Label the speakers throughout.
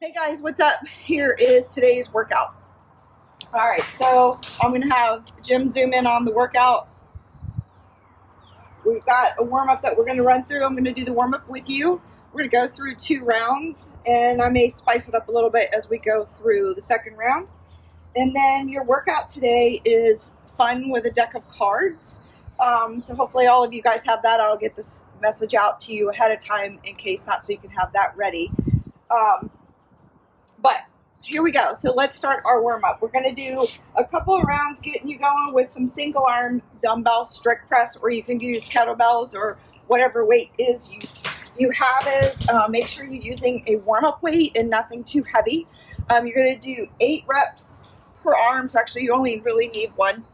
Speaker 1: Hey guys, what's up? Here is today's workout. All right, so I'm going to have Jim zoom in on the workout. We've got a warm-up that we're going to run through. I'm going to do the warm-up with you. We're going to go through 2 rounds, and I may spice it up a little bit as we go through the second round. And then your workout today is fun with a deck of cards. So hopefully all of you guys have that. I'll get this message out to you ahead of time in case not, so you can have that ready. But here we go. So let's start our warm-up. We're going to do a couple of rounds getting you going with some single arm dumbbell strict press, or you can use kettlebells or whatever weight is you have is. Make sure you're using a warm-up weight and nothing too heavy. You're going to do 8 reps per arm. So actually you only really need 1.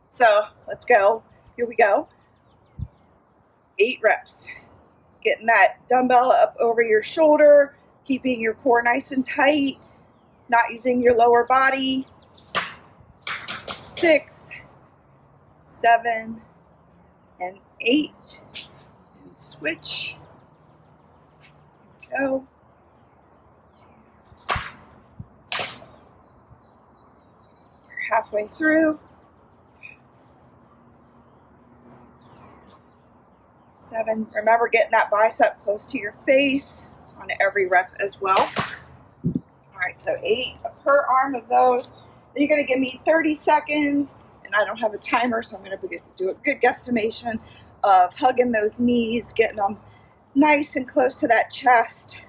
Speaker 1: So let's go. Here we go. 8 reps. Getting that dumbbell up over your shoulder, keeping your core nice and tight. Not using your lower body. 6, 7, and 8. And switch. Go. 2. You're halfway through. 6, 7. Remember getting that bicep close to your face on every rep as well. Alright, so 8 per arm of those. Then you're going to give me 30 seconds, and I don't have a timer, so I'm going to do a good guesstimation of hugging those knees, getting them nice and close to that chest.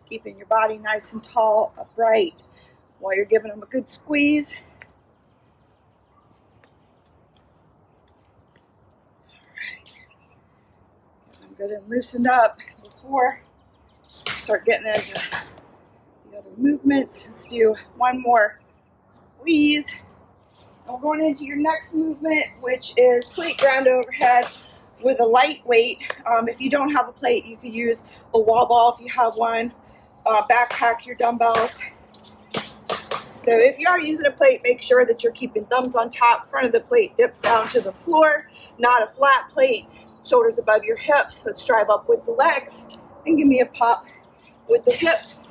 Speaker 1: Keeping your body nice and tall, upright, while you're giving them a good squeeze. Good and loosened up before we start getting into the other movements. Let's do one more squeeze. And we're going into your next movement, which is plate ground overhead with a light weight. If you don't have a plate, you could use a wall ball if you have one. Backpack your dumbbells. So if you are using a plate, make sure that you're keeping thumbs on top, front of the plate dipped down to the floor, not a flat plate. Shoulders above your hips. Let's drive up with the legs and give me a pop with the hips.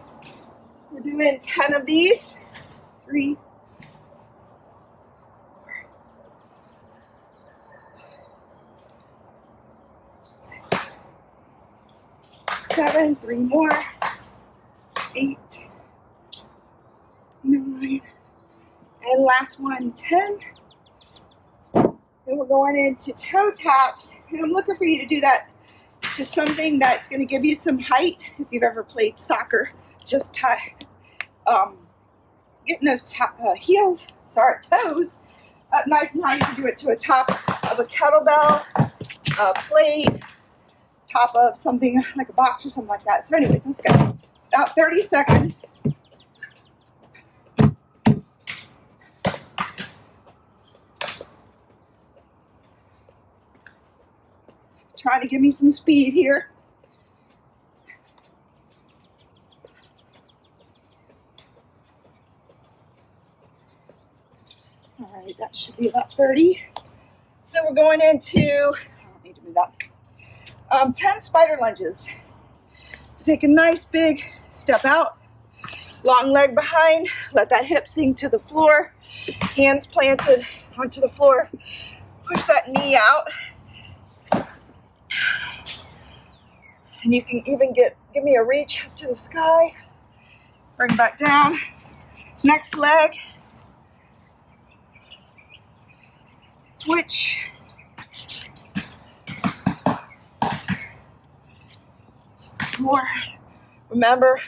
Speaker 1: We're doing 10 of these. 3, 6, 7, 3 more, 8, 9, and last one, 10. And we're going into toe taps, and I'm looking for you to do that to something that's going to give you some height. If you've ever played soccer, just getting those toes up nice and high. You can do it to a top of a kettlebell, a plate, top of something like a box or something like that. So anyways, let's go. About 30 seconds. Trying to give me some speed here. All right, that should be about 30. Then we're going into, I don't need to move that, 10 spider lunges. So take a nice big step out, long leg behind, let that hip sink to the floor, hands planted onto the floor, push that knee out. And you can even give me a reach up to the sky. Bring back down. Next leg. Switch. More. Remember,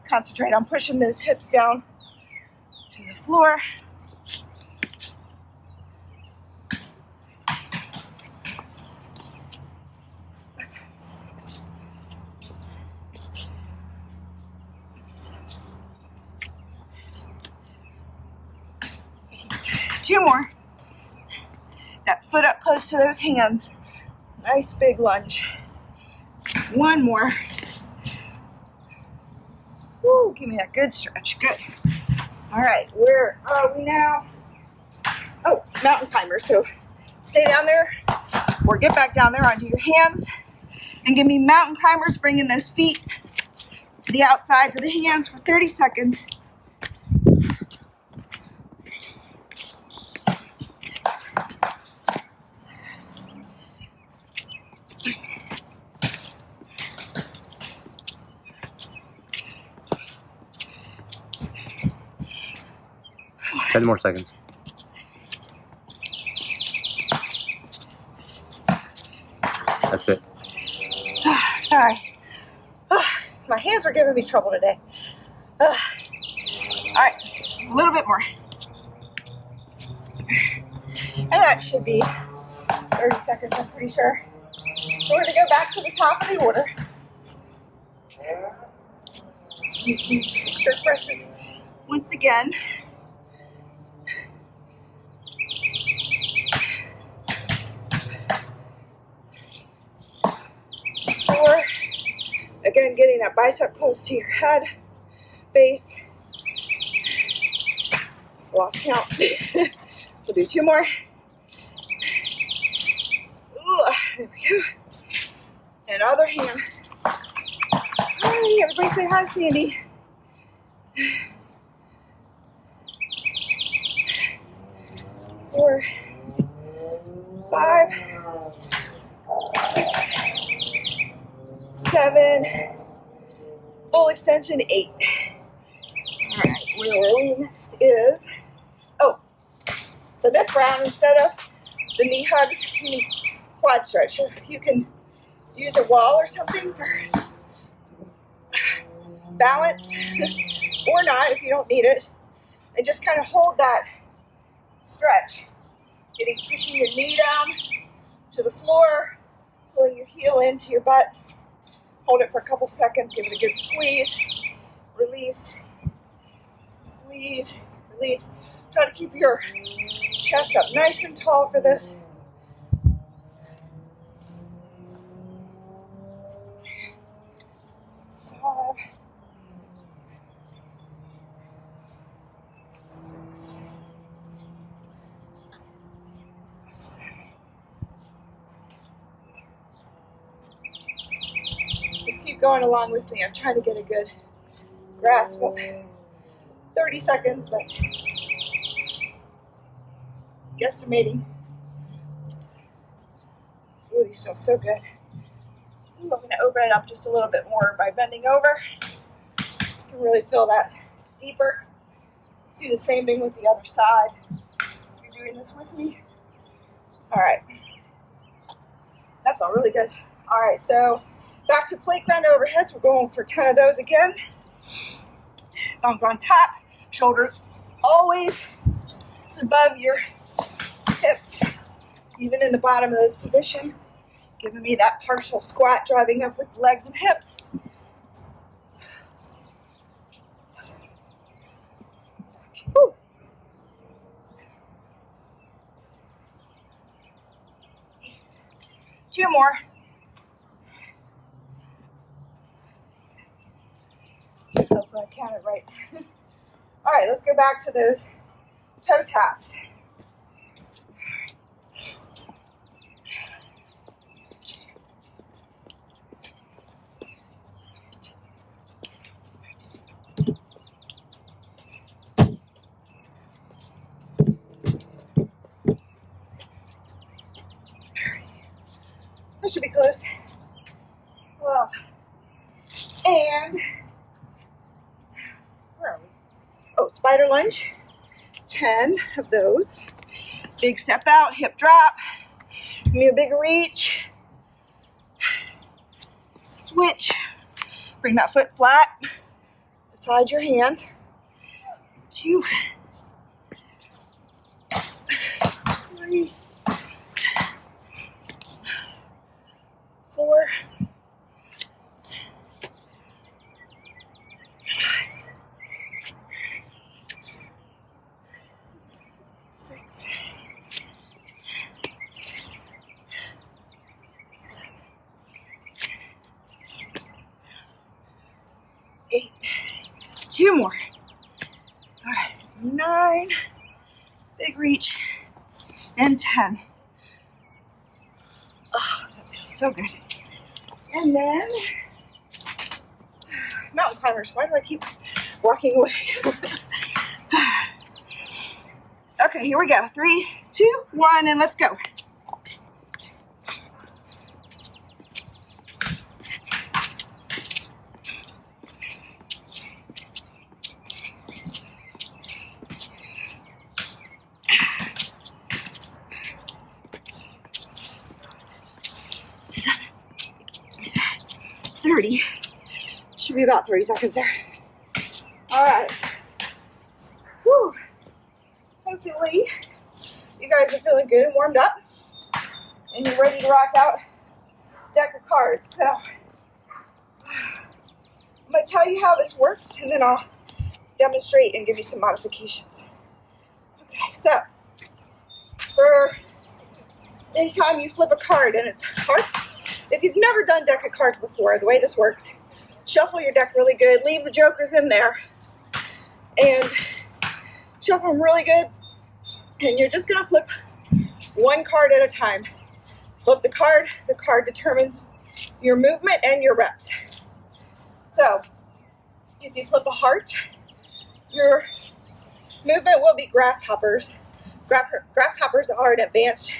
Speaker 1: concentrate on pushing those hips down to the floor. Two more. That foot up close to those hands. Nice big lunge. One more. Woo, give me a good stretch. Good. All right, where are we now? Oh, mountain climber. So stay down there or get back down there onto your hands And give me mountain climbers, bringing those feet to the outsides of the hands for 30 seconds.
Speaker 2: Ten more seconds. That's it.
Speaker 1: Sorry. My hands are giving me trouble today. All right, a little bit more. And that should be 30 seconds, I'm pretty sure. So we're going to go back to the top of the order. Do some strict presses once again. Four. Again, getting that bicep close to your head, face. Lost count. We'll do 2 more. Ooh, there we go. And other hand. Hi, everybody say hi, Sandy. 4, 5, 6, 7, full extension, 8. All right, where are we? Next is, so this round, instead of the knee hugs, you need quad stretch. You can use a wall or something for balance, or not if you don't need it, and just kind of hold that stretch, pushing your knee down to the floor, pulling your heel into your butt. Hold it for a couple seconds, give it a good squeeze, release, squeeze, release. Try to keep your chest up nice and tall for this. Five, 6, 7. Just keep going along with me. I'm trying to get a good grasp of 30 seconds, but guesstimating. Ooh, these feel so good. Ooh, I'm going to open it up just a little bit more by bending over. You can really feel that deeper. Let's do the same thing with the other side. If you're doing this with me. All right. That felt really good. All right, so back to plank round overheads. We're going for 10 of those again. Thumbs on top, shoulders always above your hips, even in the bottom of this position, giving me that partial squat, driving up with the legs and hips. Whew. Two more. Hopefully I counted right. All right, let's go back to those toe taps. That should be close. Well, and where are we? Oh, spider lunge. 10 of those. Big step out, hip drop. Give me a big reach. Switch. Bring that foot flat beside your hand. 2, 3, 4, 6, 7, 8. 2 more. All right, 9. Big reach. And 10. Oh, that feels so good. And then, mountain climbers. Why do I keep walking away? Okay, here we go. 3, 2, 1, and let's go. Should be about 30 seconds there. All right. Whew. Hopefully, you guys are feeling good and warmed up, and you're ready to rock out a deck of cards. So, I'm going to tell you how this works, and then I'll demonstrate and give you some modifications. Okay, so, for anytime you flip a card and it's hearts, if you've never done deck of cards before, the way this works, shuffle your deck really good, leave the jokers in there, and shuffle them really good, and you're just going to flip one card at a time. Flip the card determines your movement and your reps. So, if you flip a heart, your movement will be grasshoppers. Grasshoppers are an advanced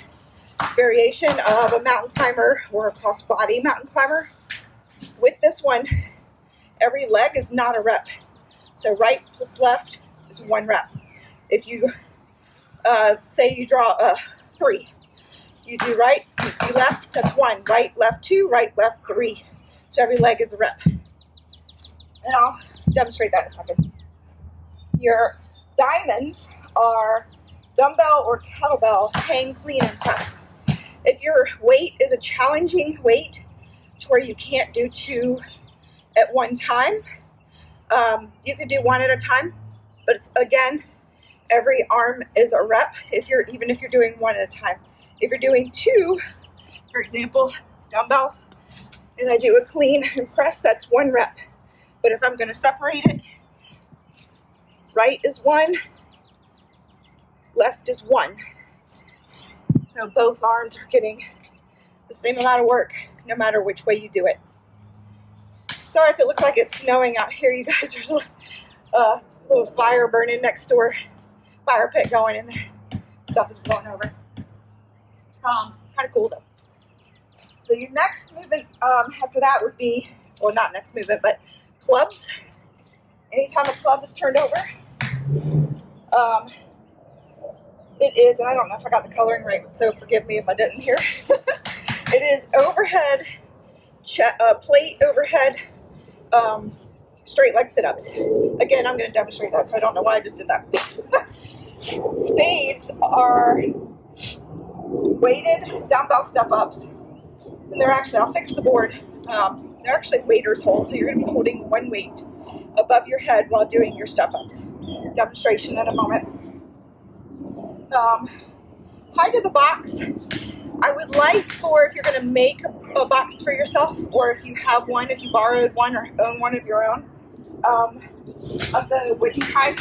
Speaker 1: variation of a mountain climber or a cross-body mountain climber. With this one, every leg is not a rep. So right plus left is 1 rep. If you say you draw a 3, you do right, you do left, that's 1. Right, left 2, right, left 3. So every leg is a rep. And I'll demonstrate that in a second. Your diamonds are dumbbell or kettlebell, hang, clean, and press. If your weight is a challenging weight to where you can't do 2 at one time, you could do 1 at a time, but it's, again, every arm is a rep even if you're doing 1 at a time. If you're doing 2, for example, dumbbells, and I do a clean and press, that's 1 rep. But if I'm going to separate it, right is 1, left is 1. So both arms are getting the same amount of work, no matter which way you do it. Sorry if it looks like it's snowing out here, you guys. There's a little fire burning next door, fire pit going in there. Stuff is blowing over. Kind of cool though. So your next movement after that would be, well, not next movement, but clubs. Anytime a club is turned over, it is, and I don't know if I got the coloring right, so forgive me if I didn't here. It is overhead, plate overhead, straight leg sit-ups. Again, I'm going to demonstrate that, so I don't know why I just did that. Spades are weighted dumbbell step-ups, and they're actually, I'll fix the board, they're actually waiter's hold, so you're going to be holding 1 weight above your head while doing your step-ups. Demonstration in a moment. Height of the box, I would like for, if you're going to make a box for yourself, or if you have one, if you borrowed one or own one of your own, of the weighting type,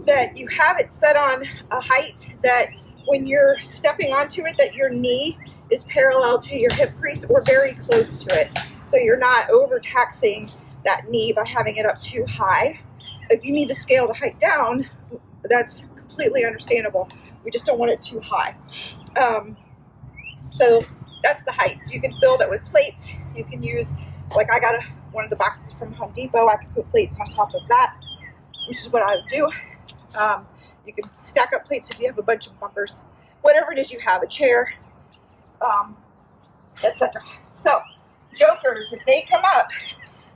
Speaker 1: that you have it set on a height that when you're stepping onto it, that your knee is parallel to your hip crease or very close to it. So you're not overtaxing that knee by having it up too high. If you need to scale the height down, that's completely understandable. We just don't want it too high. So that's the height. So you can build it with plates. You can use, like I got one of the boxes from Home Depot. I can put plates on top of that, which is what I would do. You can stack up plates if you have a bunch of bumpers. Whatever it is you have, a chair, etc. So jokers, if they come up,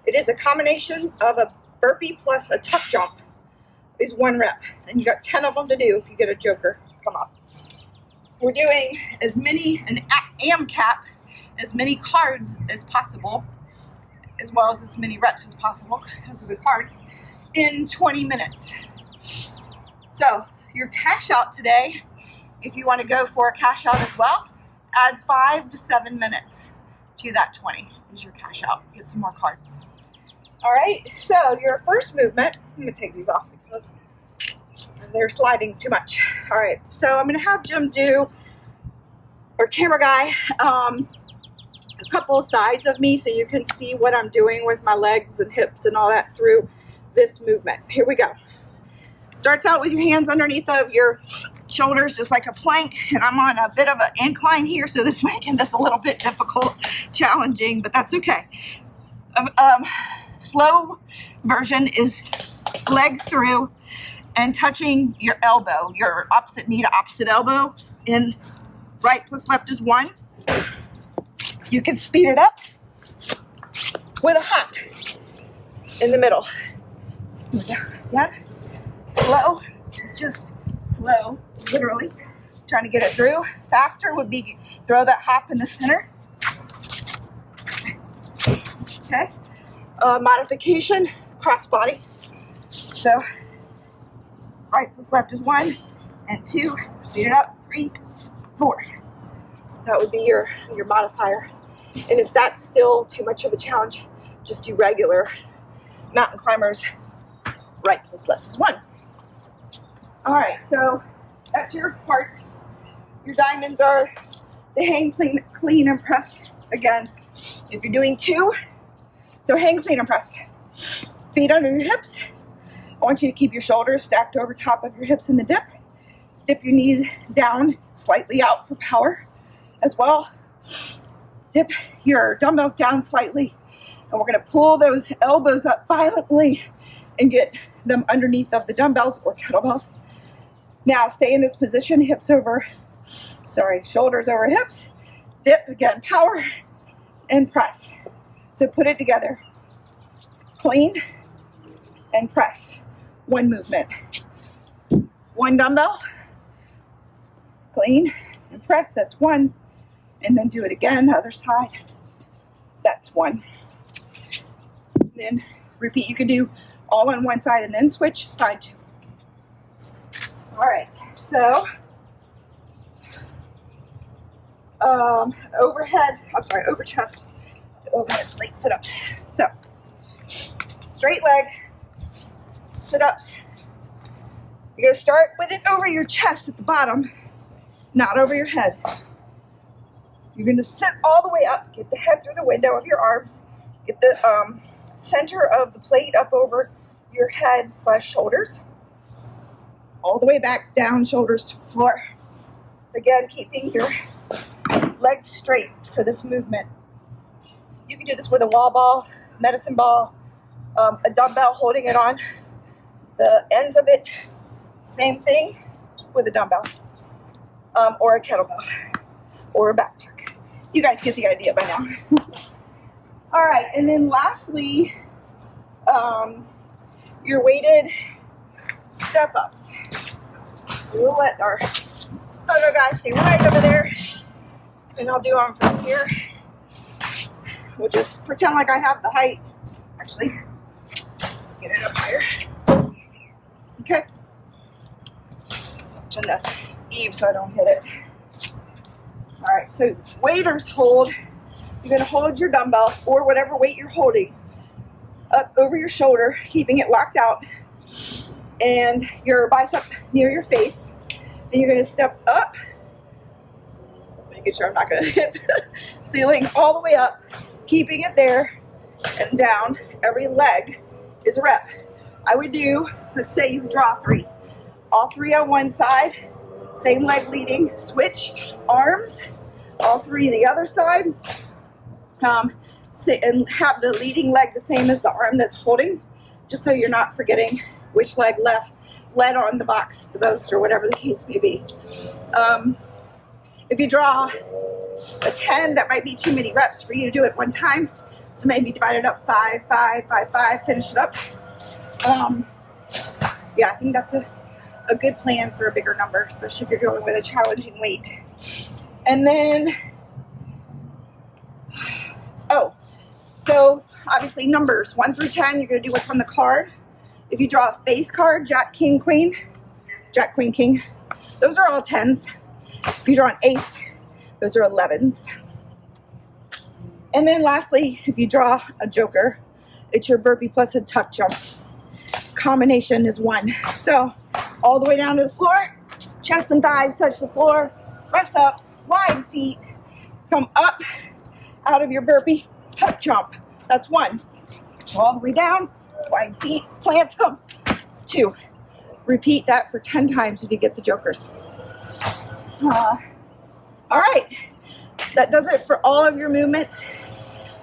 Speaker 1: it is a combination of a burpee plus a tuck jump is 1 rep. And you got 10 of them to do if you get a joker come up. We're doing as many, an AM cap, as many cards as possible, as well as many reps as possible because of the cards, in 20 minutes. So your cash out today, if you want to go for a cash out as well, add 5 to 7 minutes to that 20 is your cash out. Get some more cards. All right, so your first movement, I'm going to take these off because they're sliding too much. All right, so I'm going to have Jim do, or camera guy, a couple of sides of me so you can see what I'm doing with my legs and hips and all that through this movement. Here we go. Starts out with your hands underneath of your shoulders, just like a plank, and I'm on a bit of an incline here, so this is making this a little bit difficult, challenging, but that's okay. Slow version is leg through and touching your elbow, your opposite knee to opposite elbow, in right plus left is 1. You can speed it up with a hop in the middle. Yeah. Slow. It's just slow, literally. Trying to get it through. Faster would be throw that hop in the center. Okay. Modification, cross body. So right plus left is 1 and 2. Speed it up. 3, 4. That would be your modifier. And if that's still too much of a challenge, just do regular mountain climbers. Right plus left is 1. All right, so that's your parts. Your diamonds are the hang, clean, and press. Again, if you're doing 2, so hang, clean, and press. Feet under your hips. I want you to keep your shoulders stacked over top of your hips in the dip. Dip your knees down slightly out for power as well. Dip your dumbbells down slightly. And we're going to pull those elbows up violently and get them underneath of the dumbbells or kettlebells. Now stay in this position, shoulders over hips. Dip, again, power and press. So put it together. Clean and press. 1 movement. 1 dumbbell. Clean and press, that's 1. And then do it again, other side. That's 1. Then repeat. You can do all on one side and then switch. It's fine too. All right, so over chest to overhead plate sit-ups. So straight leg sit-ups. You're going to start with it over your chest at the bottom, not over your head. You're going to sit all the way up, get the head through the window of your arms, get the center of the plate up over your head / shoulders, all the way back down, shoulders to the floor. Again, keeping your legs straight for this movement. You can do this with a wall ball, medicine ball, a dumbbell holding it on the ends of it. Same thing with a dumbbell, or a kettlebell, or a back tuck. You guys get the idea by now. All right, and then lastly, your weighted step-ups. We'll let our other guys stay right over there, and I'll do them from here. We'll just pretend like I have the height. Actually, get it up higher. Okay. Touching the eave so I don't hit it. All right, so waiters hold. You're going to hold your dumbbell or whatever weight you're holding up over your shoulder, keeping it locked out, and your bicep near your face. And you're going to step up, making sure I'm not going to hit the ceiling, all the way up, keeping it there and down. Every leg is a rep. I would do, let's say you draw 3. All 3 on one side, same leg leading, switch arms, all 3 the other side. Sit and have the leading leg the same as the arm that's holding, just so you're not forgetting which leg led on the box the most, or whatever the case may be. If you draw a 10, that might be too many reps for you to do at one time, so maybe divide it up 5, 5, 5, 5, finish it up. Yeah, I think that's a good plan for a bigger number, especially if you're going with a challenging weight. And then, so obviously numbers 1 through 10, you're going to do what's on the card. If you draw a face card, Jack, King, Queen, Jack, Queen, King, those are all 10s. If you draw an ace, those are 11s. And then lastly, if you draw a joker, it's your burpee plus a tuck jump. Combination is 1. So all the way down to the floor, chest and thighs touch the floor, press up, wide feet, come up out of your burpee, tuck jump. That's 1. All the way down, wide feet, plant them. 2. Repeat that for 10 times if you get the jokers. All right, that does it for all of your movements.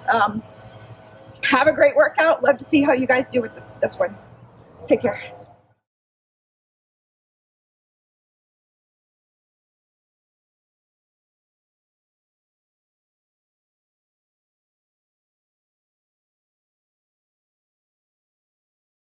Speaker 1: Have a great workout. Love to see how you guys do with this one. Take care.